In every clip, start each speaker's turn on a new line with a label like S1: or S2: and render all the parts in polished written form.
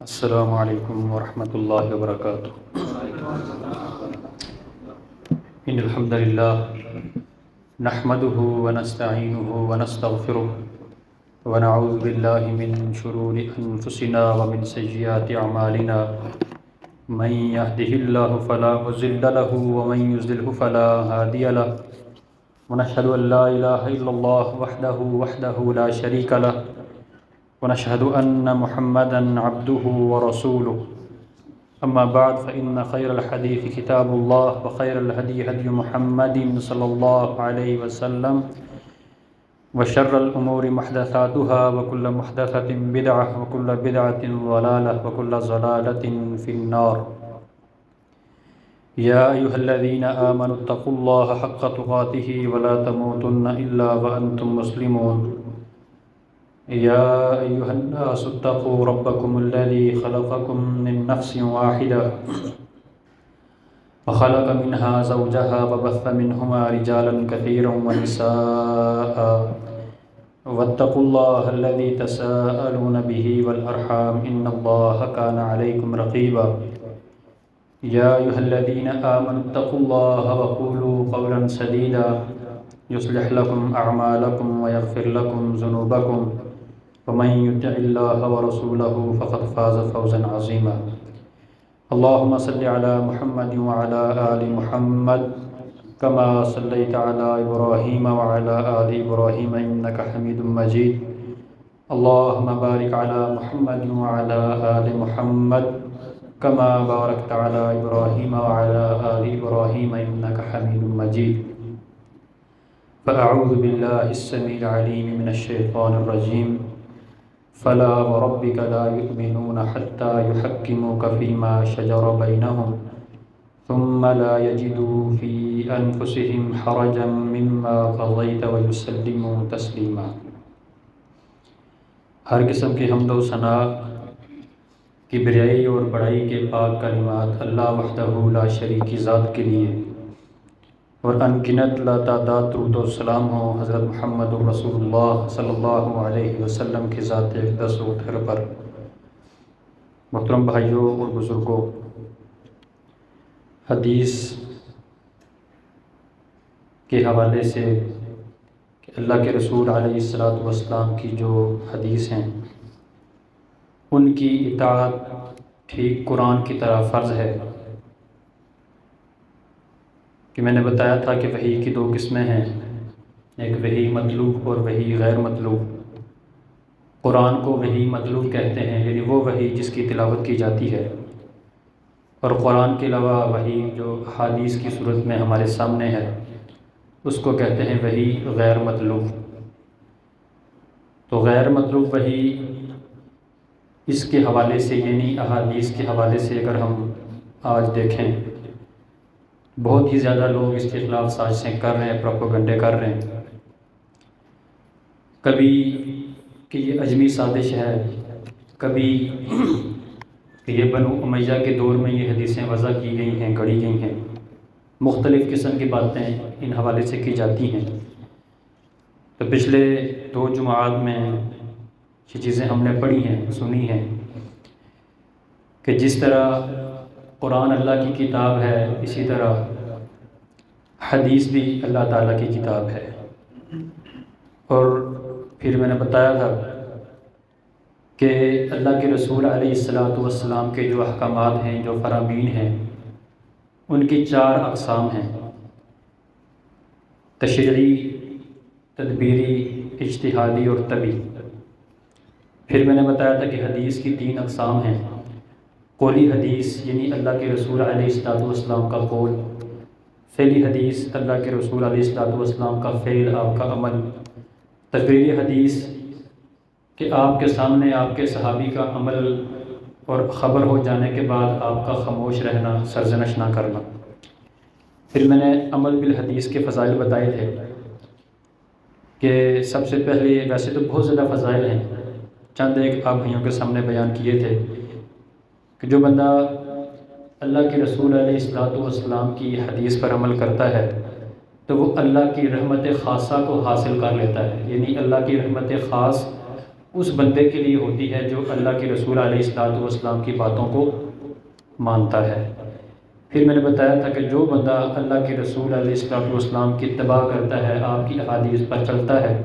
S1: السلام علیکم ورحمۃ اللہ وبرکاتہ۔ ان الحمد للہ نحمده ونستعینه ونستغفره ونعوذ باللہ من شرور انفسنا ومن سیئات اعمالنا من يهده الله فلا مضل له ومن يضلل فلا هادي له ونشهد ان لا اله الا الله وحده لا شريك له ونشهد أن محمدًا عبده ورسوله أما بعد فإن خير الحديث كتاب الله وخير الهدي هدي محمد صلى الله عليه وسلم وشر الأمور محدثاتها وكل محدثة بدعة وكل بدعة ضلالة وكل ضلالة في النار يا أيها الذين آمنوا اتقوا الله حق تقاته ولا تموتن إلا وأنتم مسلمون يا أيها الناس اتقوا ربكم الذي خلقكم من نفس واحدة وخلق منها زوجها وبث منهما رجالا كثيرا ونساء واتقوا الله الذي تساءلون به والأرحام إن الله كان عليكم رقيبا يا أيها الذين آمنوا اتقوا الله وقولوا قولا سديدا يصلح لكم أعمالكم ويغفر لكم ذنوبكم ومن يطع الله ورسوله فقد فاز فوزا عظيما اللهم صل على محمد وعلى آل محمد كما صليت على إبراهيم وعلى آل إبراهيم إنك حميد مجيد اللهم بارك على محمد وعلى آل محمد كما باركت على إبراهيم وعلى آل إبراهيم إنك حميد مجيد فأعوذ بالله السميع العليم من الشيطان الرجيم فلا وربك لا يؤمنون حتى يحكموك فيما شجر بينهم ثم لا يجدوا في أنفسهم حرجا مما قضيت ويسلموا تسليما۔ ہر قسم کی حمد و ثنا کبریائی اور بڑائی کے پاک کلمات اللہ وحدہ لا شریک کی ذات کے لیے، اور انگنت لا تعداد درود و سلام ہو حضرت محمد رسول اللہ صلی اللہ علیہ وسلم کی ذات اقدس و طاہر پر۔ محترم بھائیوں اور بزرگوں، حدیث کے حوالے سے کہ اللہ کے رسول علیہ السلام کی جو حدیث ہیں ان کی اطاعت ٹھیک قرآن کی طرح فرض ہے۔ کہ میں نے بتایا تھا کہ وحی کی دو قسمیں ہیں، ایک وحی مطلوب اور وحی غیر مطلوب۔ قرآن کو وحی مطلوب کہتے ہیں، یعنی وہ وحی جس کی تلاوت کی جاتی ہے، اور قرآن کے علاوہ وحی جو احادیث کی صورت میں ہمارے سامنے ہے اس کو کہتے ہیں وحی غیر مطلوب۔ تو غیر مطلوب وحی اس کے حوالے سے، یعنی احادیث کے حوالے سے اگر ہم آج دیکھیں، بہت ہی زیادہ لوگ اس کے خلاف سازشیں کر رہے ہیں، پروپیگنڈے کر رہے ہیں۔ کبھی کہ یہ اجمی سازش ہے، کبھی کہ یہ بنو امیہ کے دور میں یہ حدیثیں وضع کی گئی ہیں، گڑھی گئی ہیں، مختلف قسم کی باتیں ان حوالے سے کی جاتی ہیں۔ تو پچھلے 2 جمعات میں یہ چیزیں ہم نے پڑھی ہیں، سنی ہیں کہ جس طرح قرآن اللہ کی کتاب ہے، اسی طرح حدیث بھی اللہ تعالیٰ کی کتاب ہے۔ اور پھر میں نے بتایا تھا کہ اللہ کے رسول علیہ السلام کے جو احکامات ہیں، جو فرامین ہیں، ان کی 4 اقسام ہیں: تشریعی، تدبیری، اجتہادی اور طبی۔ پھر میں نے بتایا تھا کہ حدیث کی 3 اقسام ہیں: قولی حدیث یعنی اللہ کے رسول علیہ السلام کا قول، فعلی حدیث اللہ کے رسول علیہ السلام کا فعل، آپ کا عمل، تقریری حدیث کہ آپ کے سامنے آپ کے صحابی کا عمل اور خبر ہو جانے کے بعد آپ کا خاموش رہنا، سرزنش نہ کرنا۔ پھر میں نے عمل بالحدیث کے فضائل بتائے تھے کہ سب سے پہلے، ویسے تو بہت زیادہ فضائل ہیں، چند ایک آپ بھائیوں کے سامنے بیان کیے تھے کہ جو بندہ اللہ کے رسول علیہ السلام کی حدیث پر عمل کرتا ہے تو وہ اللہ کی رحمت خاصہ کو حاصل کر لیتا ہے، یعنی اللہ کی رحمت خاص اس بندے کے لیے ہوتی ہے جو اللہ کے رسول علیہ الصلوۃ والسلام کی باتوں کو مانتا ہے۔ پھر میں نے بتایا تھا کہ جو بندہ اللہ کے رسول علیہ الصلوۃ والسلام کی اتباع کرتا ہے، آپ کی احادیث پر چلتا ہے،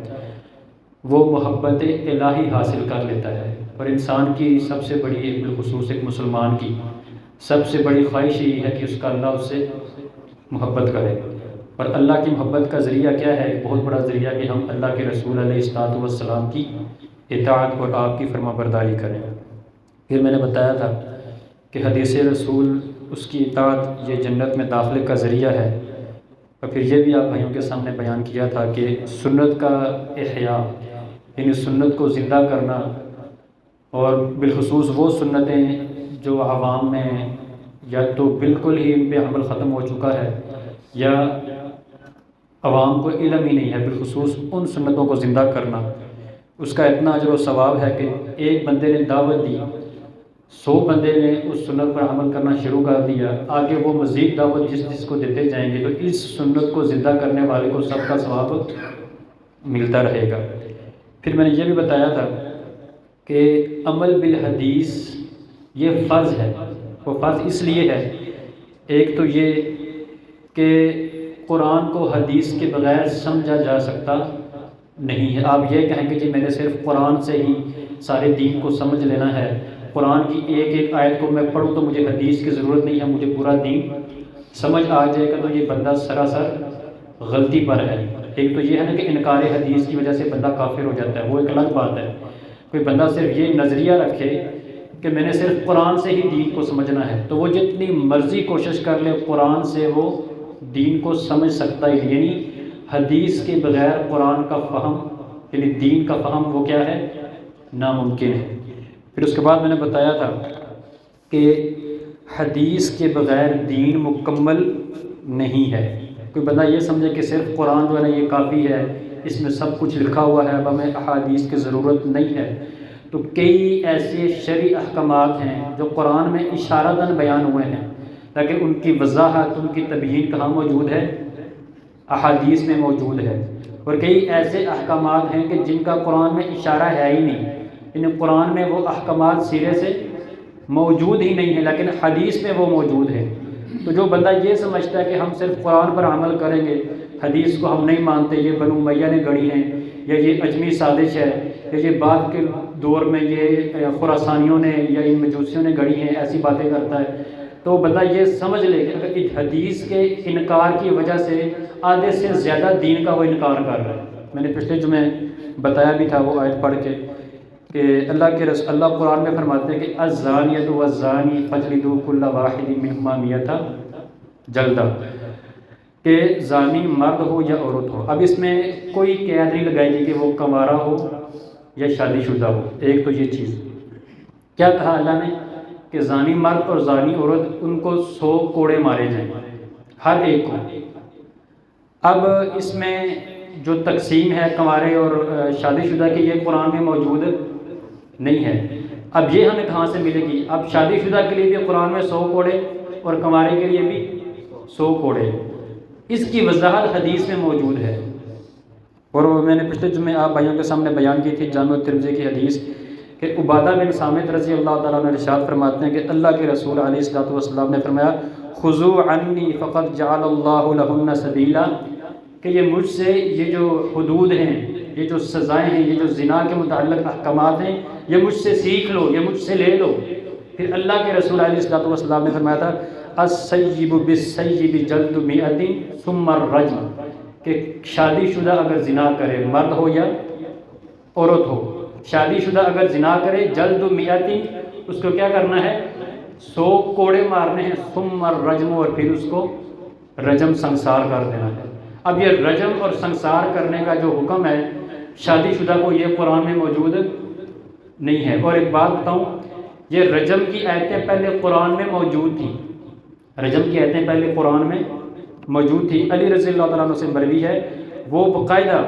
S1: وہ محبت الہی حاصل کر لیتا ہے۔ اور انسان کی سب سے بڑی، بالخصوص ایک مسلمان کی سب سے بڑی خواہش یہ ہے کہ اس کا اللہ اس سے محبت کرے۔ اور اللہ کی محبت کا ذریعہ کیا ہے؟ ایک بہت بڑا ذریعہ کہ ہم اللہ کے رسول علیہ الصلوۃ والسلام کی اطاعت اور آپ کی فرما برداری کریں۔ پھر میں نے بتایا تھا کہ حدیث رسول، اس کی اطاعت یہ جنت میں داخلے کا ذریعہ ہے۔ اور پھر یہ بھی آپ بھائیوں کے سامنے بیان کیا تھا کہ سنت کا احیاء، یعنی سنت کو زندہ کرنا، اور بالخصوص وہ سنتیں جو عوام میں یا تو بالکل ہی ان پہ عمل ختم ہو چکا ہے یا عوام کو علم ہی نہیں ہے، بالخصوص ان سنتوں کو زندہ کرنا، اس کا اتنا اجر و ثواب ہے کہ ایک بندے نے دعوت دی، 100 بندے نے اس سنت پر عمل کرنا شروع کر دیا، آگے وہ مزید دعوت جس کو دیتے جائیں گے، تو اس سنت کو زندہ کرنے والے کو سب کا ثواب ملتا رہے گا۔ پھر میں نے یہ بھی بتایا تھا کہ عمل بالحدیث یہ فرض ہے۔ وہ فرض اس لیے ہے، ایک تو یہ کہ قرآن کو حدیث کے بغیر سمجھا جا سکتا نہیں ہے۔ آپ یہ کہیں کہ جی میں نے صرف قرآن سے ہی سارے دین کو سمجھ لینا ہے، قرآن کی ایک ایک آیت کو میں پڑھوں تو مجھے حدیث کی ضرورت نہیں ہے، مجھے پورا دین سمجھ آ جائے گا، تو یہ بندہ سراسر غلطی پر ہے۔ ایک تو یہ ہے نا کہ انکار حدیث کی وجہ سے بندہ کافر ہو جاتا ہے، وہ ایک الگ بات ہے۔ کوئی بندہ صرف یہ نظریہ رکھے کہ میں نے صرف قرآن سے ہی دین کو سمجھنا ہے، تو وہ جتنی مرضی کوشش کر لے قرآن سے وہ دین کو سمجھ سکتا ہی نہیں۔ یعنی حدیث کے بغیر قرآن کا فہم، یعنی دین کا فہم، وہ کیا ہے؟ ناممکن ہے۔ پھر اس کے بعد میں نے بتایا تھا کہ حدیث کے بغیر دین مکمل نہیں ہے۔ کوئی بندہ یہ سمجھے کہ صرف قرآن جو ہے نا یہ کافی ہے، اس میں سب کچھ لکھا ہوا ہے، اب ہمیں احادیث کی ضرورت نہیں ہے، تو کئی ایسے شرعی احکامات ہیں جو قرآن میں اشارتاً بیان ہوئے ہیں، لیکن ان کی وضاحت، ان کی تبیین کہاں موجود ہے؟ احادیث میں موجود ہے۔ اور کئی ایسے احکامات ہیں کہ جن کا قرآن میں اشارہ ہے ہی نہیں، یعنی قرآن میں وہ احکامات سرے سے موجود ہی نہیں ہیں، لیکن حدیث میں وہ موجود ہے۔ تو جو بندہ یہ سمجھتا ہے کہ ہم صرف قرآن پر عمل کریں گے، حدیث کو ہم نہیں مانتے، یہ بنو امیہ نے گڑھی ہیں، یا یہ اجمی سازش ہے، یا یہ بعد کے دور میں یہ خراسانیوں نے یا ان مجوسیوں نے گڑھی ہیں، ایسی باتیں کرتا ہے، تو بندہ یہ سمجھ لے کہ اگر حدیث کے انکار کی وجہ سے آدھے سے زیادہ دین کا وہ انکار کر رہا ہے۔ میں نے پچھلے جمعے بتایا بھی تھا وہ آیت پڑھ کے کہ اللہ قرآن میں فرماتے ہیں کہ الزانیۃ والزانی فاجلدوا کل واحد منہما مئۃ جلدہ، کہ زانی مرد ہو یا عورت ہو۔ اب اس میں کوئی قید نہیں لگائی گی کہ وہ کنوارا ہو یا شادی شدہ ہو۔ ایک تو یہ چیز کیا کہا اللہ نے کہ زانی مرد اور زانی عورت ان کو 100 کوڑے مارے جائیں، ہر ایک کو۔ اب اس میں جو تقسیم ہے کنوارے اور شادی شدہ کی، یہ قرآن میں موجود نہیں ہے۔ اب یہ ہمیں کہاں سے ملے گی؟ اب شادی شدہ کے لیے بھی قرآن میں 100 کوڑے اور کنوارے کے لیے بھی 100 کوڑے، اس کی وضاحت حدیث میں موجود ہے۔ اور میں نے پچھلے جمعے آپ بھائیوں کے سامنے بیان کی تھی جامع ترمذی کی حدیث کہ عبادہ بن صامت رضی اللہ تعالیٰ عنہ ارشاد فرماتے ہیں کہ اللہ کے رسول علیہ الصلوۃ والسلام نے فرمایا خذوا عنی فقد جعل اللہ لہن سبیلا، کہ یہ مجھ سے یہ جو حدود ہیں، یہ جو سزائیں ہیں، یہ جو زنا کے متعلق احکامات ہیں، یہ مجھ سے سیکھ لو، یہ مجھ سے لے لو۔ پھر اللہ کے رسول علیہ الصلوۃ والسلام نے فرمایا تھا السیب بالسیب جلد 100 ثم الرجم، کہ شادی شدہ اگر زنا کرے، مرد ہو یا عورت ہو، شادی شدہ اگر زنا کرے جلد 100، اس کو کیا کرنا ہے؟ 100 کوڑے مارنے ہیں، ثم الرجم، اور پھر اس کو رجم سنسار کر دینا ہے۔ اب یہ رجم اور سنسار کرنے کا جو حکم ہے شادی شدہ کو، یہ قرآن میں موجود نہیں ہے۔ اور ایک بات بتاؤں، یہ رجم کی آیتیں پہلے قرآن میں موجود تھیں، رجم کی آیتیں پہلے قرآن میں موجود تھی۔ علی رضی اللہ تعالیٰ عنہ سے مروی ہے، وہ باقاعدہ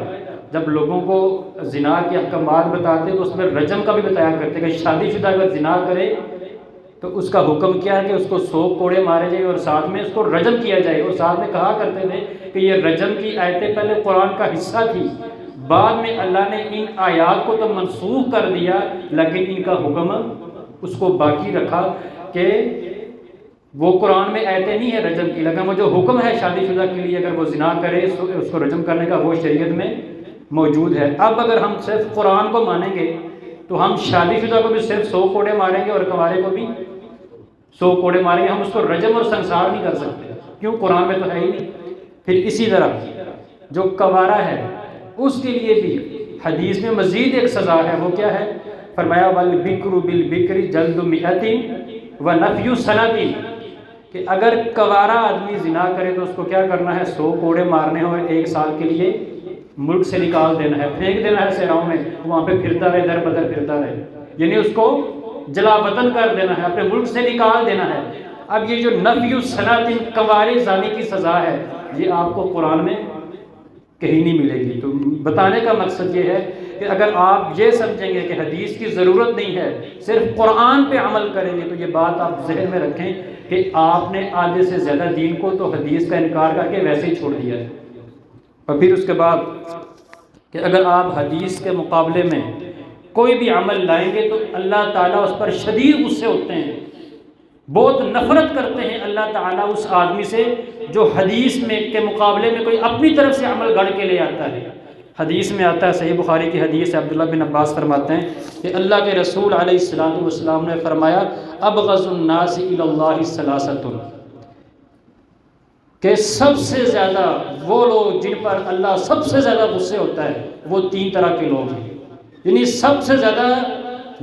S1: جب لوگوں کو زنا کے احکامات بتاتے تو اس میں رجم کا بھی بتایا کرتے کہ شادی شدہ اگر زنا کرے تو اس کا حکم کیا ہے کہ اس کو 100 کوڑے مارے جائیں اور ساتھ میں اس کو رجم کیا جائے۔ اور ساتھ میں کہا کرتے تھے کہ یہ رجم کی آیتیں پہلے قرآن کا حصہ تھی، بعد میں اللہ نے ان آیات کو تو منسوخ کر دیا، لیکن ان کا حکم اس کو باقی رکھا کہ وہ قرآن میں آیتیں نہیں ہے رجم کی، لیکن وہ جو حکم ہے شادی شدہ کے لیے اگر وہ زنا کرے اس کو رجم کرنے کا، وہ شریعت میں موجود ہے۔ اب اگر ہم صرف قرآن کو مانیں گے تو ہم شادی شدہ کو بھی صرف 100 کوڑے ماریں گے اور کنوارے کو بھی 100 کوڑے ماریں گے، ہم اس کو رجم اور سنسار نہیں کر سکتے، کیوں؟ قرآن میں تو ہے ہی نہیں۔ پھر اسی طرح جو کنوارا ہے اس کے لیے بھی حدیث میں مزید ایک سزا ہے، وہ کیا ہے؟ فرمایا والبکر بالبکر جلد 100 ونفی سنۃ، کہ اگر کنوارا آدمی زنا کرے تو اس کو کیا کرنا ہے؟ 100 کوڑے مارنے ہیں اور 1 سال کے لیے ملک سے نکال دینا ہے، پھینک دینا ہے صحراؤں میں، وہاں پہ پھرتا رہے، در بدر پھرتا رہے، یعنی اس کو جلا وطن کر دینا ہے، اپنے ملک سے نکال دینا ہے۔ اب یہ جو نفی السنۃ کنوارے زانی کی سزا ہے، یہ آپ کو قرآن میں کہیں نہیں ملے گی۔ تو بتانے کا مقصد یہ ہے کہ اگر آپ یہ سمجھیں گے کہ حدیث کی ضرورت نہیں ہے، صرف قرآن پہ عمل کریں گے، تو یہ بات آپ ذہن میں رکھیں کہ آپ نے آدھے سے زیادہ دین کو تو حدیث کا انکار کر کے ویسے ہی چھوڑ دیا ہے۔ اور پھر اس کے بعد کہ اگر آپ حدیث کے مقابلے میں کوئی بھی عمل لائیں گے تو اللہ تعالیٰ اس پر شدید غصے ہوتے ہیں، بہت نفرت کرتے ہیں اللہ تعالیٰ اس آدمی سے جو حدیث میں کے مقابلے میں کوئی اپنی طرف سے عمل گڑھ کے لے آتا ہے۔ حدیث میں آتا ہے، صحیح بخاری کی حدیث ہے، عبداللہ بن عباس فرماتے ہیں کہ اللہ کے رسول علیہ الصلوۃ والسلام نے فرمایا ابغض الناس الی اللہ ثلاثۃ، کہ سب سے زیادہ وہ لوگ جن پر اللہ سب سے زیادہ غصے ہوتا ہے وہ 3 طرح کے لوگ ہیں، یعنی سب سے زیادہ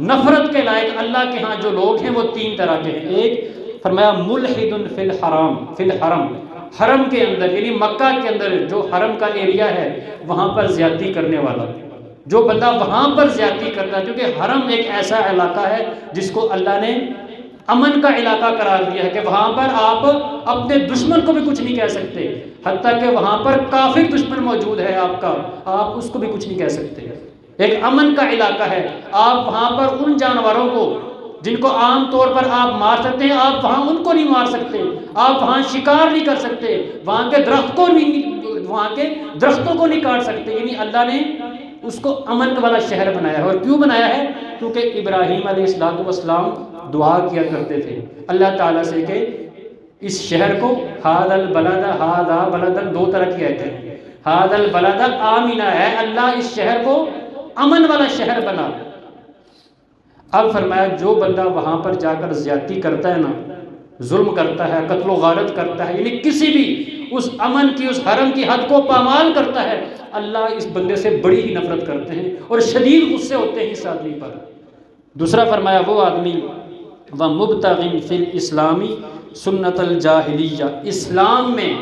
S1: نفرت کے لائق اللہ کے ہاں جو لوگ ہیں وہ 3 طرح کے ہیں۔ ایک فرمایا ملحد فی الحرم، حرم کے اندر یعنی مکہ کے اندر جو حرم کا ایریا ہے وہاں پر زیادتی کرنے والا، جو بندہ وہاں پر زیادتی کرتا ہے، کیونکہ حرم ایک ایسا علاقہ ہے جس کو اللہ نے امن کا علاقہ قرار دیا ہے کہ وہاں پر آپ اپنے دشمن کو بھی کچھ نہیں کہہ سکتے، حتیٰ کہ وہاں پر کافر دشمن موجود ہے آپ کا، آپ اس کو بھی کچھ نہیں کہہ سکتے، ایک امن کا علاقہ ہے۔ آپ وہاں پر ان جانوروں کو جن کو عام طور پر آپ مار سکتے ہیں، آپ وہاں ان کو نہیں مار سکتے، آپ وہاں شکار نہیں کر سکتے، وہاں کے درختوں کو نہیں کاٹ سکتے، یعنی اللہ نے اس کو امن والا شہر بنایا ہے۔ اور کیوں بنایا ہے؟ کیونکہ ابراہیم علیہ السلام دعا کیا کرتے تھے اللہ تعالیٰ سے کہ اس شہر کو ھذا بلدا 2 طرح کی آیتیں ہیں، ھذا البلد آمنا ہے، اللہ اس شہر کو امن والا شہر بنا۔ اب فرمایا جو بندہ وہاں پر جا کر زیادتی کرتا ہے نا، ظلم کرتا ہے، قتل و غارت کرتا ہے، یعنی کسی بھی اس امن کی اس حرم کی حد کو پامال کرتا ہے، اللہ اس بندے سے بڑی ہی نفرت کرتے ہیں اور شدید غصے ہوتے ہیں اس آدمی پر۔ دوسرا فرمایا وہ آدمی وَمُبْتَغٍ فِي الْإِسْلَامِ سُنَّةَ الْجَاهِلِيَّةِ، اسلام میں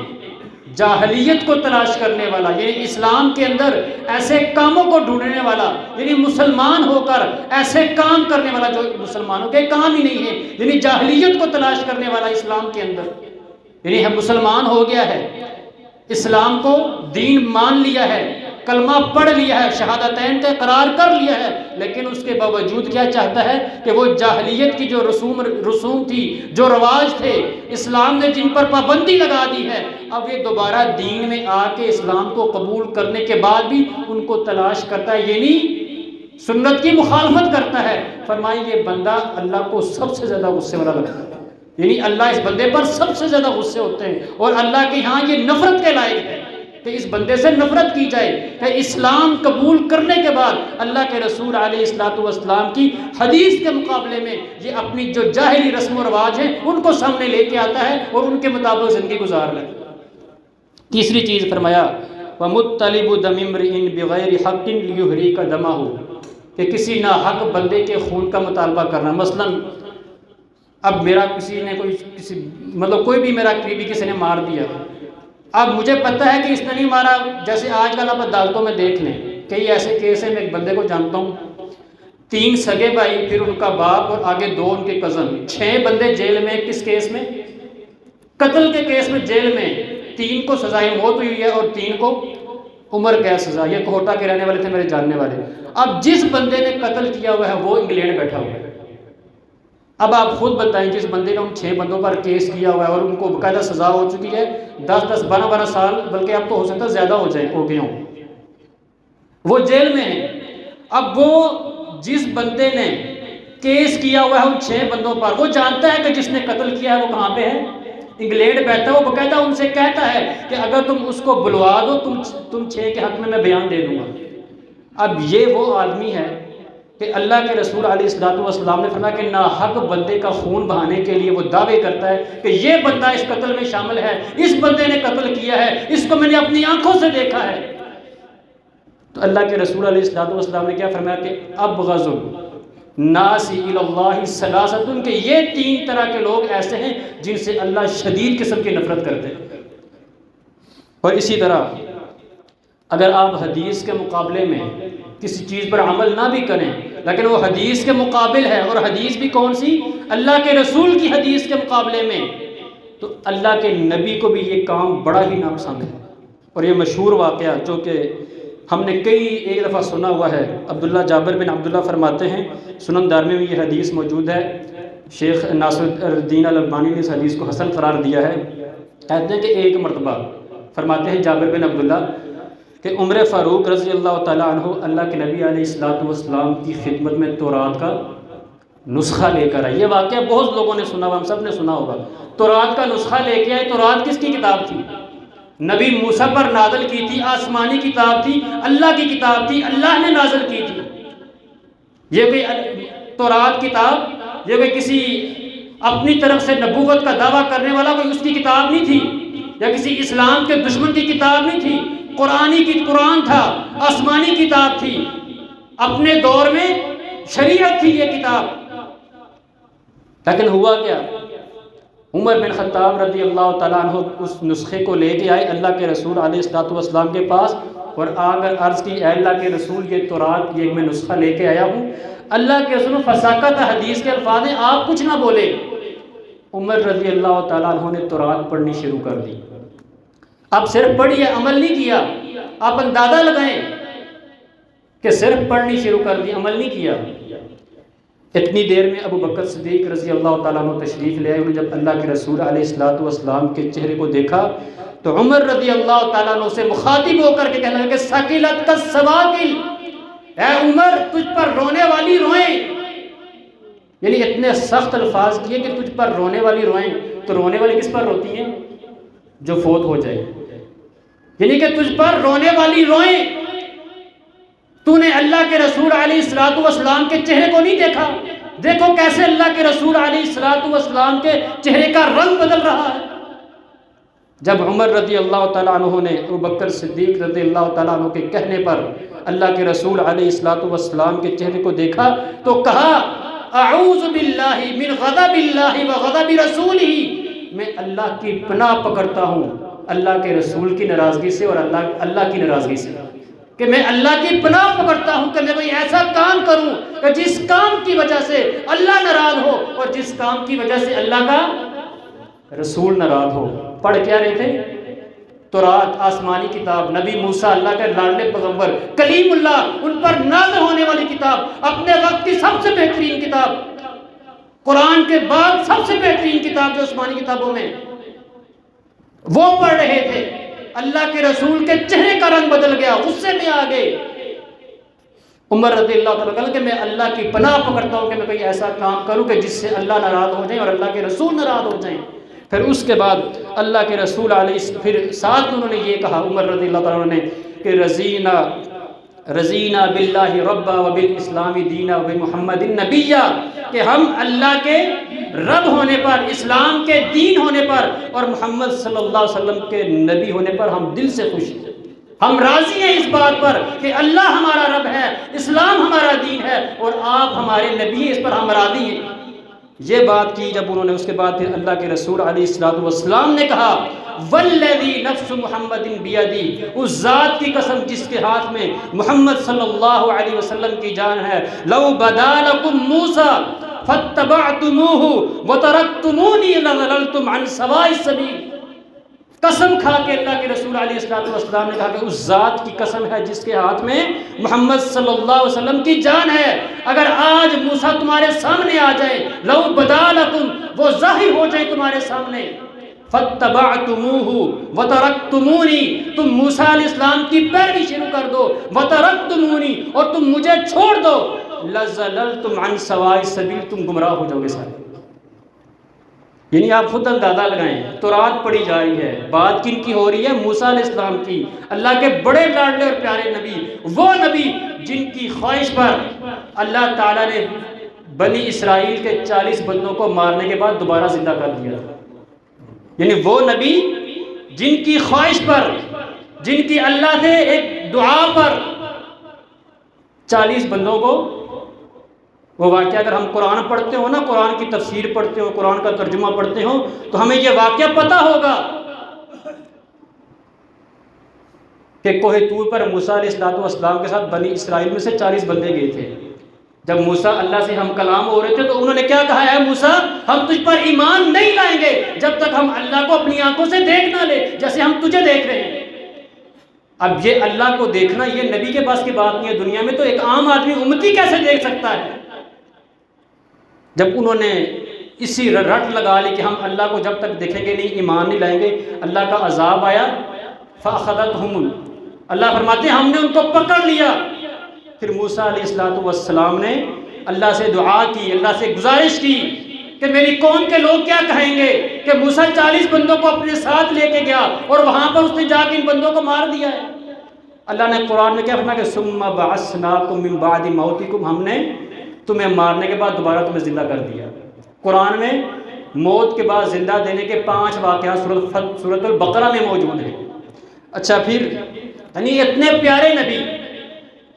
S1: جاہلیت کو تلاش کرنے والا، یعنی اسلام کے اندر ایسے کاموں کو ڈھونڈنے والا، یعنی مسلمان ہو کر ایسے کام کرنے والا جو مسلمانوں کے کام ہی نہیں ہے، یعنی جاہلیت کو تلاش کرنے والا اسلام کے اندر، یعنی ہم مسلمان ہو گیا ہے، اسلام کو دین مان لیا ہے، کلمہ پڑھ لیا ہے، شہادتین کا اقرار کر لیا ہے، لیکن اس کے باوجود کیا چاہتا ہے کہ وہ جاہلیت کی جو رسوم تھی، جو رواج تھے، اسلام نے جن پر پابندی لگا دی ہے، اب یہ دوبارہ دین میں آ کے اسلام کو قبول کرنے کے بعد بھی ان کو تلاش کرتا ہے، یعنی سنت کی مخالفت کرتا ہے۔ فرمائیں یہ بندہ اللہ کو سب سے زیادہ غصے والا لگتا ہے، یعنی اللہ اس بندے پر سب سے زیادہ غصے ہوتے ہیں، اور اللہ کے ہاں یہ نفرت کے لائق ہے کہ اس بندے سے نفرت کی جائے کہ اسلام قبول کرنے کے بعد اللہ کے رسول علیہ السلام کی حدیث کے مقابلے میں یہ اپنی جو جاہلی رسم و رواج ہیں ان کو سامنے لے کے آتا ہے اور ان کے مطابق زندگی گزار رہا ہے۔ تیسری چیز فرمایا وَمُطَّلِبُ دَمِ امْرِئٍ بِغَيْرِ حَقٍّ لِيُحْرِقَ دَمَهُ، کہ کسی ناحق بندے کے خون کا مطالبہ کرنا۔ مثلا اب میرا کوئی بھی میرا قریبی کسی نے مار دیا، اب مجھے پتہ ہے کہ اس نے نہیں مارا، جیسے آج کل آپ عدالتوں میں دیکھ لیں کئی ایسے کیس ہیں، میں ایک بندے کو جانتا ہوں، 3 سگے بھائی، پھر ان کا باپ اور آگے 2 ان کے کزن، 6 بندے جیل میں، کس کیس میں؟ قتل کے کیس میں جیل میں، 3 کو سزائے موت ہوئی ہے اور 3 کو عمر قید سزا۔ یہ کوہٹا کے رہنے والے تھے میرے جاننے والے۔ اب جس بندے نے قتل کیا ہوا ہے وہ انگلینڈ بیٹھا ہوا ہے۔ اب آپ خود بتائیں جس بندے نے ان 6 بندوں پر کیس کیا ہوا ہے اور ان کو باقاعدہ سزا ہو چکی ہے 10 12 سال، بلکہ اب تو ہو سکتا ہے زیادہ ہو گئے ہوں، وہ جیل میں ہیں۔ اب وہ جس بندے نے کیس کیا ہوا ہے ان 6 بندوں پر، وہ جانتا ہے کہ جس نے قتل کیا ہے وہ کہاں پہ ہے، انگلینڈ بیٹھا ہے۔ وہ باقاعدہ ان سے کہتا ہے کہ اگر تم اس کو بلوا دو تم 6 کے حق میں بیان دے دوں گا۔ اب یہ وہ آدمی ہے کہ اللہ کے رسول علیہ السلام نے فرمایا کہ ناحق بندے کا خون بہانے کے لیے وہ دعوے کرتا ہے کہ یہ بندہ اس قتل میں شامل ہے، اس بندے نے قتل کیا ہے، اس کو میں نے اپنی آنکھوں سے دیکھا ہے۔ تو اللہ کے رسول علیہ السلام نے کیا فرمایا کہ ابغض الناس الی اللہ ثلاثۃ، کہ یہ 3 طرح کے لوگ ایسے ہیں جن سے اللہ شدید قسم کی نفرت کرتے ہیں۔ اور اسی طرح اگر آپ حدیث کے مقابلے میں کسی چیز پر عمل نہ بھی کریں لیکن وہ حدیث کے مقابل ہے، اور حدیث بھی کون سی؟ اللہ کے رسول کی حدیث کے مقابلے میں، تو اللہ کے نبی کو بھی یہ کام بڑا ہی ناپسند ہے۔ اور یہ مشہور واقعہ جو کہ ہم نے ایک دفعہ سنا ہوا ہے، عبداللہ جابر بن عبداللہ فرماتے ہیں، سنن دارمی میں یہ حدیث موجود ہے، شیخ ناصر الدین الالبانی نے اس حدیث کو حسن قرار دیا ہے۔ کہتے ہیں کہ ایک مرتبہ فرماتے ہیں جابر بن عبداللہ کہ عمر فاروق رضی اللہ تعالیٰ عنہ اللہ کے نبی علیہ السلام کی خدمت میں تورات کا نسخہ لے کر آئے۔ یہ واقعہ بہت لوگوں نے سنا ہوا، ہم سب نے سنا ہوگا۔ تورات کا نسخہ لے کے آئے۔ تورات کس کی کتاب تھی؟ نبی موسیٰ پر نازل کی تھی، آسمانی کتاب تھی، اللہ کی کتاب تھی، اللہ نے نازل کی تھی۔ یہ کوئی تورات کتاب یہ کوئی کسی اپنی طرف سے نبوت کا دعویٰ کرنے والا کوئی اس کی کتاب نہیں تھی، یا کسی اسلام کے دشمن کی کتاب نہیں تھی۔ قرآن تھا، آسمانی کتاب تھی، اپنے دور میں شریعت تھی یہ کتاب۔ لیکن ہوا کیا؟ عمر بن خطاب رضی اللہ تعالیٰ عنہ اس نسخے کو لے کے آئے اللہ کے رسول علیہ السلام کے پاس، اور آگر عرض کی اے اللہ کے رسول یہ تورات یہ میں نسخہ لے کے آیا ہوں۔ اللہ کے رسول فساکت، حدیث کے الفاظ ہیں، آپ کچھ نہ بولے۔ عمر رضی اللہ تعالیٰ عنہ نے تورات پڑھنی شروع کر دی۔ اب صرف پڑھی ہے، عمل نہیں کیا۔ آپ اندازہ لگائیں کہ صرف پڑھنی شروع کر دی، عمل نہیں کیا۔ اتنی دیر میں ابو بکر صدیق رضی اللہ تعالیٰ عنہ تشریف لے آئے۔ انہوں نے جب اللہ کے رسول علیہ السلام کے چہرے کو دیکھا تو عمر رضی اللہ تعالیٰ عنہ سے مخاطب ہو کر کے کہنے لگے ثقلت کالسواقل، اے عمر تجھ پر رونے والی روئیں۔ یعنی اتنے سخت الفاظ کیے کہ تجھ پر رونے والی روئیں۔ تو رونے والی کس پر روتی ہیں؟ جو فوت ہو جائے۔ یعنی کہ تجھ پر رونے والی روئیں۔ تو نے اللہ کے رسول علیہ السلام کے چہرے کو نہیں دیکھا؟ دیکھو کیسے اللہ کے رسول علیہ السلام کے چہرے کا رنگ بدل رہا ہے۔ جب عمر رضی اللہ تعالیٰ عنہ نے ابو بکر صدیق رضی اللہ تعالیٰ عنہ کے کہنے پر اللہ کے رسول علیہ السلام کے چہرے کو دیکھا تو کہا اعوذ باللہ من غضب اللہ و غضب رسولہ، میں اللہ کی پناہ پکڑتا ہوں اللہ کے رسول کی ناراضگی سے اور اللہ کی ناراضگی سے، کہ میں اللہ کی پناہ پکڑتا ہوں کہ میں کوئی ایسا کام کروں کہ جس کام کی وجہ سے اللہ ناراض ہو اور جس کام کی وجہ سے اللہ کا رسول ناراض ہو۔ پڑھ کیا رہے تھے؟ تورات، آسمانی کتاب، نبی موسیٰ اللہ کے لاڈلے پیغمبر کلیم اللہ، ان پر نازل ہونے والی کتاب، اپنے وقت کی سب سے بہترین کتاب، قرآن کے بعد سب سے بہترین کتاب جو آسمانی کتابوں میں، وہ پڑھ رہے تھے۔ اللہ کے رسول کے چہرے کا رنگ بدل گیا، غصے میں آ گئے۔ عمر رضی اللہ تعالیٰ عنہ کہ میں اللہ کی پناہ پکڑتا ہوں کہ میں کوئی ایسا کام کروں کہ جس سے اللہ ناراض ہو جائیں اور اللہ کے رسول ناراض ہو جائیں۔ پھر اس کے بعد اللہ کے رسول علیہ پھر ساتھ انہوں نے یہ کہا عمر رضی اللہ تعالیٰ عنہ نے کہ رضینا باللہ ربا وبالاسلام دینا وبمحمد نبیہ، کہ ہم اللہ کے رب ہونے پر، اسلام کے دین ہونے پر اور محمد صلی اللہ علیہ وسلم کے نبی ہونے پر ہم دل سے خوش ہیں، ہم راضی ہیں اس بات پر کہ اللہ ہمارا رب ہے، اسلام ہمارا دین ہے اور آپ ہمارے نبی ہیں، اس پر ہم راضی ہیں۔ یہ بات کی جب انہوں نے، اس کے بعد پھر اللہ کے رسول علیہ السلام نے کہا والذی نفس محمد بیدی، اس ذات کی قسم جس کے ہاتھ میں محمد صلی اللہ علیہ وسلم کی جان ہے، لو بدا لکم موسیٰ فاتبعتموہ وترکتمونی لضللتم عن سواء السبیل۔ قسم کھا کے اللہ کے رسول علیہ السلام نے کہا کہ اس ذات کی قسم ہے جس کے ہاتھ میں محمد صلی اللہ علیہ وسلم کی جان ہے، اگر آج موسیٰ تمہارے سامنے آ جائے، لو بدا لکم، وہ ظاہر ہو جائے تمہارے سامنے، فَاتَّبَعْتُمُوهُ وَتَرَكْتُمُونِي، تم موسیٰ علیہ السلام کی پیروی شروع کر دو، وَتَرَكْتُمُونِی، اور تم مجھے چھوڑ دو، لَزَلَلْتُمْ عَنْ سَوَاءِ السَّبِيلِ، تم گمراہ ہو جاؤ گے سارے۔ یعنی آپ خود اندازہ لگائیں، تورات پڑھی جا رہی ہے، بات کن کی ہو رہی ہے؟ موسیٰ علیہ السلام کی، اللہ کے بڑے لاڈلے اور پیارے نبی، وہ نبی جن کی خواہش پر اللہ تعالیٰ نے بنی اسرائیل کے 40 بندوں کو مارنے کے بعد دوبارہ زندہ کر دیا۔ یعنی وہ نبی جن کی خواہش پر، جن کی اللہ سے ایک دعا پر 40 بندوں کو، وہ واقعہ اگر ہم قرآن پڑھتے ہو نا، قرآن کی تفسیر پڑھتے ہو، قرآن کا ترجمہ پڑھتے ہو، تو ہمیں یہ واقعہ پتہ ہوگا کہ کوہ طور پر موسیٰ علیہ السلام کے ساتھ بنی اسرائیل میں سے 40 بندے گئے تھے۔ جب موسیٰ اللہ سے ہم کلام ہو رہے تھے تو انہوں نے کیا کہا؟ اے موسیٰ، ہم تجھ پر ایمان نہیں لائیں گے جب تک ہم اللہ کو اپنی آنکھوں سے دیکھ نہ لے جیسے ہم تجھے دیکھ رہے ہیں۔ اب یہ اللہ کو دیکھنا یہ نبی کے پاس کی بات نہیں ہے، دنیا میں تو ایک عام آدمی امتی کیسے دیکھ سکتا ہے؟ جب انہوں نے اسی رٹ لگا لی کہ ہم اللہ کو جب تک دیکھیں گے نہیں، ایمان نہیں لائیں گے، اللہ کا عذاب آیا، فَأَخَذَتْهُمُ، اللہ فرماتے ہیں ہم نے ان کو پکڑ لیا۔ پھر موسیٰ علیہ السلام نے اللہ سے دعا کی، اللہ سے گزارش کی کہ میری قوم کے لوگ کیا کہیں گے کہ موسیٰ 40 بندوں کو اپنے ساتھ لے کے گیا اور وہاں پر اس نے جا کے ان بندوں کو مار دیا ہے۔ اللہ نے قرآن میں کیا فرمایا کہ ثُمَّ بَعَثْنَاكُم مِّن بَعْدِ مَوْتِكُمْ، ہم نے تمہیں مارنے کے بعد دوبارہ تمہیں زندہ کر دیا۔ قرآن میں موت کے بعد زندہ دینے کے 5 واقعات سورۃ البقرہ میں موجود ہیں۔ اچھا، پھر یعنی اتنے پیارے نبی،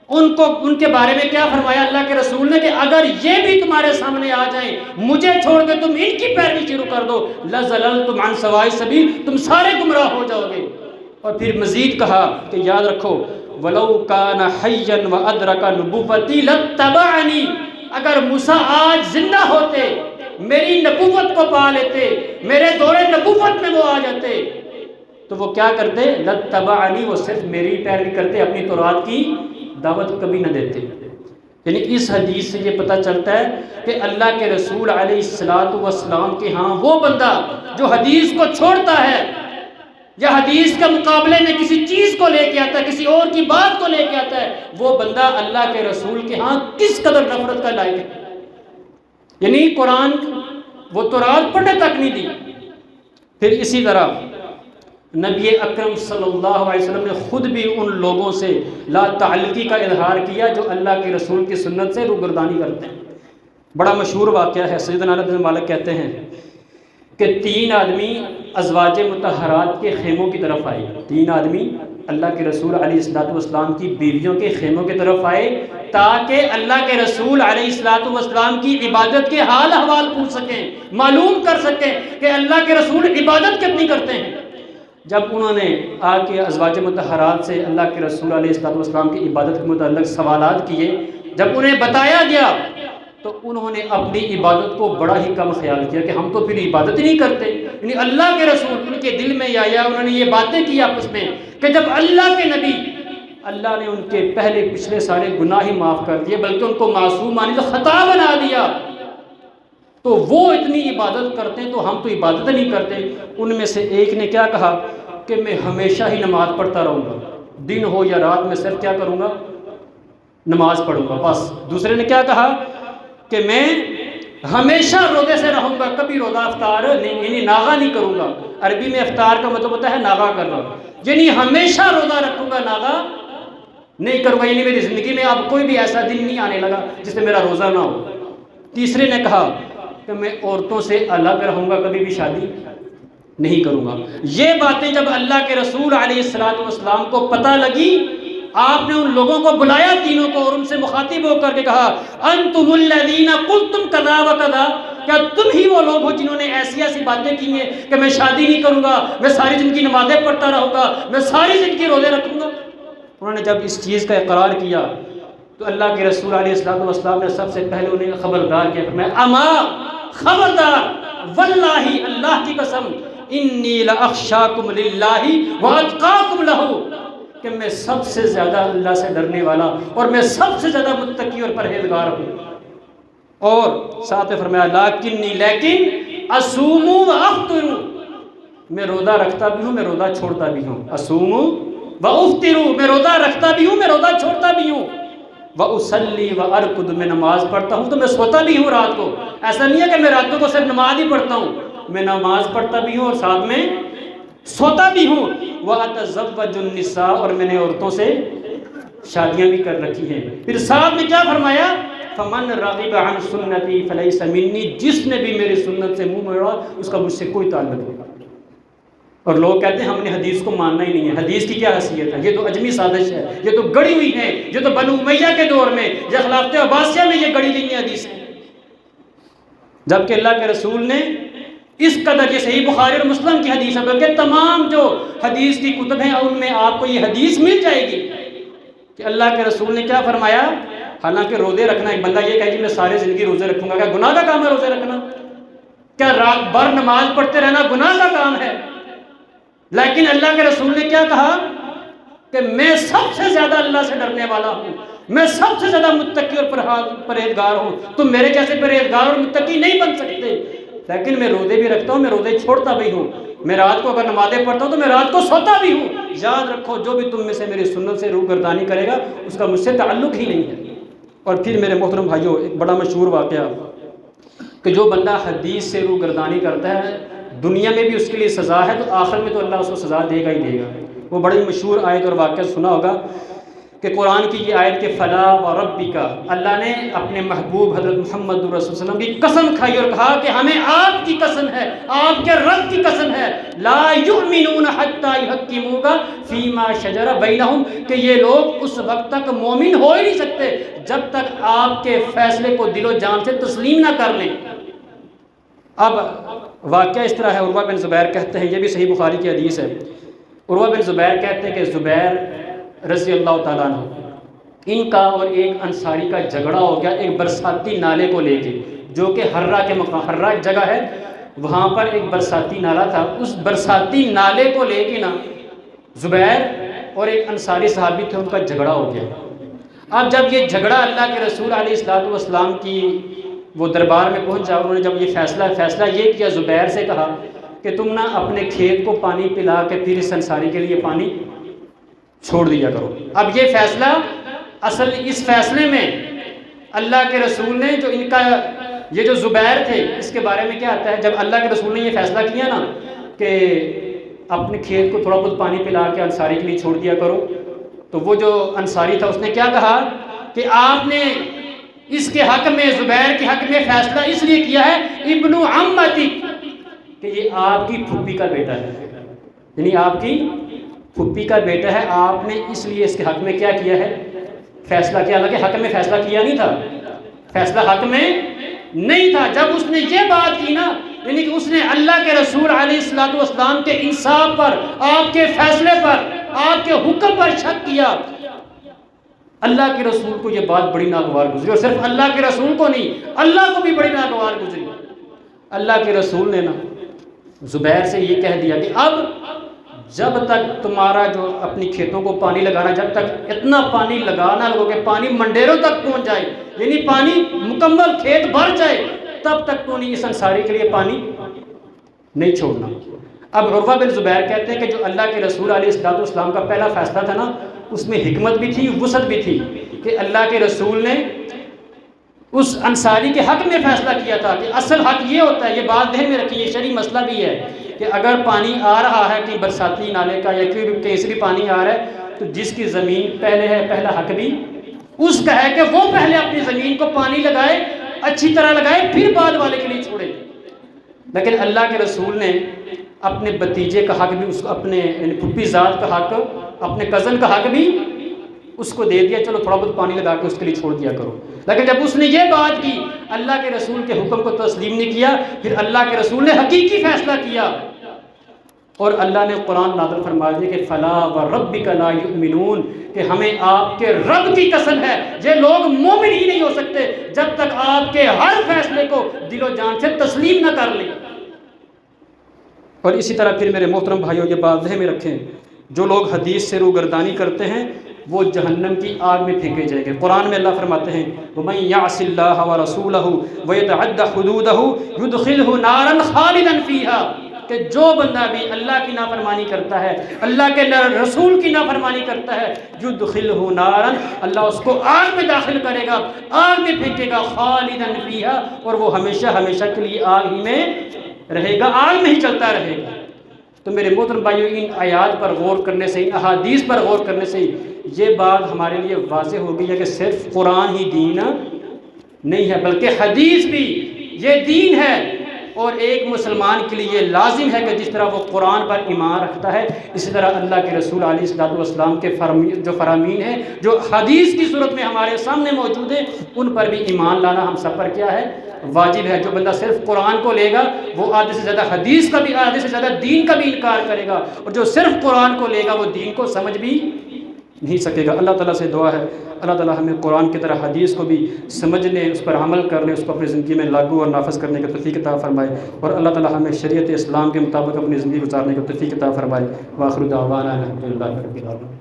S1: ان کے بارے میں کیا فرمایا اللہ کے رسول نے کہ اگر یہ بھی تمہارے سامنے آ جائیں، مجھے چھوڑ کے تم ان کی پیروی شروع کر دو، لَزَلَلْتُمْ عَنْ سَوَاءِ السَّبِيلِ، تم سارے گمراہ ہو جاؤ گے۔ اور پھر مزید کہا کہ یاد رکھو وَلَوْ كَانَ حَيًّا وَأَدْرَكَ نُبُوَّتِي لَاتَّبَعَنِي، اگر موسیٰ آج زندہ ہوتے، میری نبوت کو پا لیتے، میرے دور نبوت میں وہ آ جاتے، تو وہ کیا کرتے؟ لَاتَّبَعَنِی، وہ صرف میری پیروی کرتے، اپنی تورات کی دعوت کبھی نہ دیتے۔ یعنی اس حدیث سے یہ پتہ چلتا ہے کہ اللہ کے رسول علیہ السلام کے ہاں وہ بندہ جو حدیث کو چھوڑتا ہے یا حدیث کے مقابلے میں کسی چیز کو لے کے آتا ہے، کسی اور کی بات کو لے کے آتا ہے، وہ بندہ اللہ کے رسول کے ہاں کس قدر نفرت کا لائق ہے۔ یعنی قرآن وہ تورات پڑھنے تک نہیں دی۔ پھر اسی طرح نبی اکرم صلی اللہ علیہ وسلم نے خود بھی ان لوگوں سے لا تعلقی کا اظہار کیا جو اللہ کے رسول کی سنت سے روگردانی کرتے ہیں۔ بڑا مشہور واقعہ ہے، سیدنا انس بن مالک کہتے ہیں کہ 3 آدمی ازواج مطہرات کے خیموں کی طرف آئے، 3 آدمی اللہ کے رسول علیہ السلام کی بیویوں کے خیموں کی طرف آئے تاکہ اللہ کے رسول علیہ السلام کی عبادت کے حال احوال پوچھ سکیں، معلوم کر سکیں کہ اللہ کے رسول عبادت کتنی کرتے ہیں۔ جب انہوں نے آ کے ازواج مطہرات سے اللہ کے رسول علیہ السلام کی عبادت کے متعلق سوالات کیے، جب انہیں بتایا گیا تو انہوں نے اپنی عبادت کو بڑا ہی کم خیال کیا کہ ہم تو پھر عبادت ہی نہیں کرتے۔ یعنی اللہ کے رسول ان کے دل میں آیا، انہوں نے یہ باتیں کی آپس میں کہ جب اللہ کے نبی، اللہ نے ان کے پہلے پچھلے سارے گناہ ہی معاف کر دیے، بلکہ ان کو معصوم مانی تو خطا بنا دیا، تو وہ اتنی عبادت کرتے ہیں تو ہم تو عبادت نہیں کرتے۔ ان میں سے ایک نے کیا کہا کہ میں ہمیشہ ہی نماز پڑھتا رہوں گا، دن ہو یا رات میں صرف کیا کروں گا؟ نماز پڑھوں گا بس۔ دوسرے نے کیا کہا کہ میں ہمیشہ روزے سے رہوں گا، کبھی روزہ افطار نہیں، یعنی ناغا نہیں کروں گا۔ عربی میں افطار کا مطلب ہوتا ہے ناغا کرنا، یعنی ہمیشہ روزہ رکھوں گا، ناغا نہیں کروں گا، یعنی میری زندگی میں اب کوئی بھی ایسا دن نہیں آنے لگا جس میں میرا روزہ نہ ہو۔ تیسرے نے کہا کہ میں عورتوں سے الگ رہوں گا، کبھی بھی شادی نہیں کروں گا۔ یہ باتیں جب اللہ کے رسول علیہ السلام کو پتہ لگی، آپ نے ان لوگوں کو بلایا تینوں کو اور ان سے مخاطب ہو کر کے کہا انتم الذین قلتم کذا و کذا، کیا تم ہی وہ لوگ ہو جنہوں نے ایسی ایسی باتیں کی ہیں کہ میں شادی نہیں کروں گا، میں ساری زندگی نمازیں پڑھتا رہوں گا، میں ساری زندگی روزے رکھوں گا؟ انہوں نے جب اس چیز کا اقرار کیا تو اللہ کے رسول علیہ السلام نے سب سے پہلے انہیں خبردار کیا، فرمایا اما خبردار، واللہ اللہ کی قسم، انی لاخشاکم للہ واتقاکم لہ، کہ میں سب سے زیادہ اللہ سے ڈرنے والا اور میں سب سے زیادہ متقی اور پرہیزگار ہوں۔ اور ساتھ میں فرمایا لیکن اصوم و افطر، میں روزہ رکھتا بھی ہوں، میں روزہ چھوڑتا بھی ہوں، اصوم و افطر، میں روزہ رکھتا بھی ہوں، میں روزہ چھوڑتا بھی ہوں، وَأُصَلِّي وَأَرْقُدُ، میں نماز پڑھتا ہوں تو میں سوتا بھی ہوں رات کو۔ ایسا نہیں ہے کہ میں راتوں کو صرف نماز ہی پڑھتا ہوں، میں نماز پڑھتا بھی ہوں اور ساتھ میں سوتا بھی ہوں، وَأَتَزَوَّجُ النِّسَاءَ، اور میں نے عورتوں سے شادیاں بھی کر رکھی ہیں۔ پھر ساتھ میں کیا فرمایا؟ فَمَنْ رَغِبَ عَنْ سُنَّتِي فَلَيْسَ مِنِّي، جس نے بھی میری سنت سے منہ موڑا اس کا مجھ سے کوئی تعلق نہیں۔ اور لوگ کہتے ہیں ہم نے حدیث کو ماننا ہی نہیں ہے، حدیث کی کیا حیثیت ہے، یہ تو اجمی سازش ہے، یہ تو گڑی ہوئی ہے، یہ تو بنو امیہ کے دور میں یا خلافت عباسیہ میں یہ گڑی گئی ہیں حدیث، جبکہ اللہ کے رسول نے اس قدر، یہ صحیح بخاری اور مسلم کی حدیث ہے، بلکہ تمام جو حدیث کی کتب ہیں ان میں آپ کو یہ حدیث مل جائے گی کہ اللہ کے رسول نے کیا فرمایا۔ حالانکہ روزے رکھنا، ایک بندہ یہ کہے کہ میں سارے زندگی روزے رکھوں گا، کیا گناہ کا کام ہے روزے رکھنا؟ کیا رات بھر نماز پڑھتے رہنا گناہ کا کام ہے؟ لیکن اللہ کے رسول نے کیا کہا کہ میں سب سے زیادہ اللہ سے ڈرنے والا ہوں، میں سب سے زیادہ متقی اور پرہیزگار ہوں، تم میرے جیسے پرہیزگار اور متقی نہیں بن سکتے۔ لیکن میں روزے بھی رکھتا ہوں، میں روزے چھوڑتا بھی ہوں، میں رات کو اگر نمازیں پڑھتا ہوں تو میں رات کو سوتا بھی ہوں۔ یاد رکھو جو بھی تم میں سے میری سنت سے روگردانی کرے گا اس کا مجھ سے تعلق ہی نہیں ہے۔ اور پھر میرے محترم بھائیوں، ایک بڑا مشہور واقعہ کہ جو بندہ حدیث سے روگردانی کرتا ہے دنیا میں بھی اس کے لیے سزا ہے، تو آخر میں تو اللہ اس کو سزا دے گا ہی دے گا۔ وہ بڑی مشہور آیت اور واقعہ سنا ہوگا کہ قرآن کی یہ آیت کہ فلا وربک، اللہ نے اپنے محبوب حضرت محمد رسول اللہ علیہ وسلم کی قسم کھائی اور کہا کہ ہمیں آپ کی قسم ہے، آپ کے رب کی قسم ہے، لا یؤمنون حتی یحکموک فیما شجر بینہم، کہ یہ لوگ اس وقت تک مومن ہو ہی نہیں سکتے جب تک آپ کے فیصلے کو دل و جان سے تسلیم نہ کر لیں۔ اب واقعہ اس طرح ہے، عروہ بن زبیر کہتے ہیں، یہ بھی صحیح بخاری کی حدیث ہے، عروہ بن زبیر کہتے ہیں کہ زبیر رضی اللہ تعالیٰ عنہ، ان کا اور ایک انصاری کا جھگڑا ہو گیا ایک برساتی نالے کو لے کے، جو کہ حرہ کے مقام، حرہ ایک جگہ ہے وہاں پر ایک برساتی نالہ تھا، اس برساتی نالے کو لے کے نا زبیر اور ایک انصاری صحابی تھے، ان کا جھگڑا ہو گیا۔ اب جب یہ جھگڑا اللہ کے رسول علیہ الصلوۃ والسلام کی وہ دربار میں پہنچا، انہوں نے جب یہ فیصلہ یہ کیا، زبیر سے کہا کہ تم نا اپنے کھیت کو پانی پلا کے پھر اس انصاری کے لیے پانی چھوڑ دیا کرو۔ اب یہ فیصلہ، اصل اس فیصلے میں اللہ کے رسول نے جو ان کا یہ جو زبیر تھے اس کے بارے میں کیا آتا ہے، جب اللہ کے رسول نے یہ فیصلہ کیا نا کہ اپنے کھیت کو تھوڑا بہت پانی پلا کے انصاری کے لیے چھوڑ دیا کرو، تو وہ جو انصاری تھا اس نے کیا کہا کہ آپ نے اس کے حق میں، زبیر کے حق میں فیصلہ اس لیے کیا ہے ابن عمتی، کہ یہ آپ کی پھوپھی کا بیٹا ہے، یعنی آپ کی پھوپھی کا بیٹا ہے، آپ نے اس لیے اس کے حق میں کیا کیا ہے، فیصلہ کیا۔ حالانکہ حق میں فیصلہ کیا نہیں تھا، فیصلہ حق میں نہیں تھا۔ جب اس نے یہ بات کی نا، یعنی کہ اس نے اللہ کے رسول علیہ الصلوۃ والسلام کے انصاف پر، آپ کے فیصلے پر، آپ کے حکم پر شک کیا، اللہ کے رسول کو یہ بات بڑی ناگوار گزری، اور صرف اللہ کے رسول کو نہیں، اللہ کو بھی بڑی ناگوار گزری۔ اللہ کے رسول نے نا زبیر سے یہ کہہ دیا کہ اب جب تک تمہارا جو اپنی کھیتوں کو پانی لگانا، جب تک اتنا پانی لگانا لگو کہ پانی منڈیروں تک پہنچ جائے، یعنی پانی مکمل کھیت بھر جائے، تب تک تو نہیں اس انصاری کے لیے پانی نہیں چھوڑنا۔ اب عروہ بن زبیر کہتے ہیں کہ جو اللہ کے رسول علیہ الصلوۃ والسلام کا پہلا فیصلہ تھا نا، اس میں حکمت بھی تھی، وسعت بھی تھی، کہ اللہ کے رسول نے اس انصاری کے حق میں فیصلہ کیا تھا کہ اصل حق یہ ہوتا ہے، یہ بات ذہن میں رکھیں، یہ شرعی مسئلہ بھی ہے کہ اگر پانی آ رہا ہے کہ برساتی نالے کا یا کہیں سے بھی پانی آ رہا ہے، تو جس کی زمین پہلے ہے پہلا حق بھی اس کا ہے کہ وہ پہلے اپنی زمین کو پانی لگائے، اچھی طرح لگائے، پھر بعد والے کے لیے چھوڑے۔ لیکن اللہ کے رسول نے اپنے بتیجے کا حق بھی، اس کو اپنے یعنی پھوپھی ذات کا حق، اپنے کزن کا حق بھی اس کو دے دیا، چلو تھوڑا بہت پانی لگا کے اس کے لیے چھوڑ دیا کرو۔ لیکن جب اس نے یہ بات کی، اللہ کے رسول کے حکم کو تسلیم نہیں کیا، پھر اللہ کے رسول نے حقیقی فیصلہ کیا، اور اللہ نے قرآن نازل فرما دیا کہ فلا وربک لا یؤمنون، کہ ہمیں آپ کے رب کی قسم ہے یہ لوگ مومن ہی نہیں ہو سکتے جب تک آپ کے ہر فیصلے کو دل و جان سے تسلیم نہ کر لیں۔ اور اسی طرح پھر میرے محترم بھائیوں، یہ بات ذہن میں رکھیں، جو لوگ حدیث سے روگردانی کرتے ہیں وہ جہنم کی آگ میں پھینکے جائیں گے۔ قرآن میں اللہ فرماتے ہیں وَمَن يَعْصِ اللَّهَ وَرَسُولَهُ وَيَتَعَدَّ حُدُودَهُ يُدْخِلْهُ نَارًا خَالِدًا فِيهَا، کہ جو بندہ بھی اللہ کی نافرمانی کرتا ہے، اللہ کے رسول کی نافرمانی کرتا ہے، یدخلہ نارا، اللہ اس کو آگ میں داخل کرے گا، آگ میں پھینکے گا، خالدن فیہا، اور وہ ہمیشہ ہمیشہ کے لیے آگ ہی میں رہے گا، آگ میں ہی چلتا رہے گا۔ تو میرے محترم بھائیو، ان آیات پر غور کرنے سے، ان احادیث پر غور کرنے سے یہ بات ہمارے لیے واضح ہو گئی ہے کہ صرف قرآن ہی دین نہیں ہے، بلکہ حدیث بھی یہ دین ہے۔ اور ایک مسلمان کے لیے یہ لازم ہے کہ جس طرح وہ قرآن پر ایمان رکھتا ہے، اسی طرح اللہ کے رسول علیہ الصلوۃ والسلام کے جو فرامین ہیں، جو حدیث کی صورت میں ہمارے سامنے موجود ہیں، ان پر بھی ایمان لانا ہم سب پر کیا ہے؟ واجب ہے۔ جو بندہ صرف قرآن کو لے گا وہ آدھے سے زیادہ حدیث کا بھی، آدھے سے زیادہ دین کا بھی انکار کرے گا، اور جو صرف قرآن کو لے گا وہ دین کو سمجھ بھی نہیں سکے گا۔ اللہ تعالیٰ سے دعا ہے اللہ تعالیٰ ہمیں قرآن کی طرح حدیث کو بھی سمجھنے، اس پر عمل کرنے، اس کو اپنی زندگی میں لاگو اور نافذ کرنے کی توفیق عطا فرمائے، اور اللہ تعالیٰ ہمیں شریعت اسلام کے مطابق اپنی زندگی گزارنے کی توفیق عطا فرمائے۔ وآخر دعوانا الحمدللہ رب العالمین۔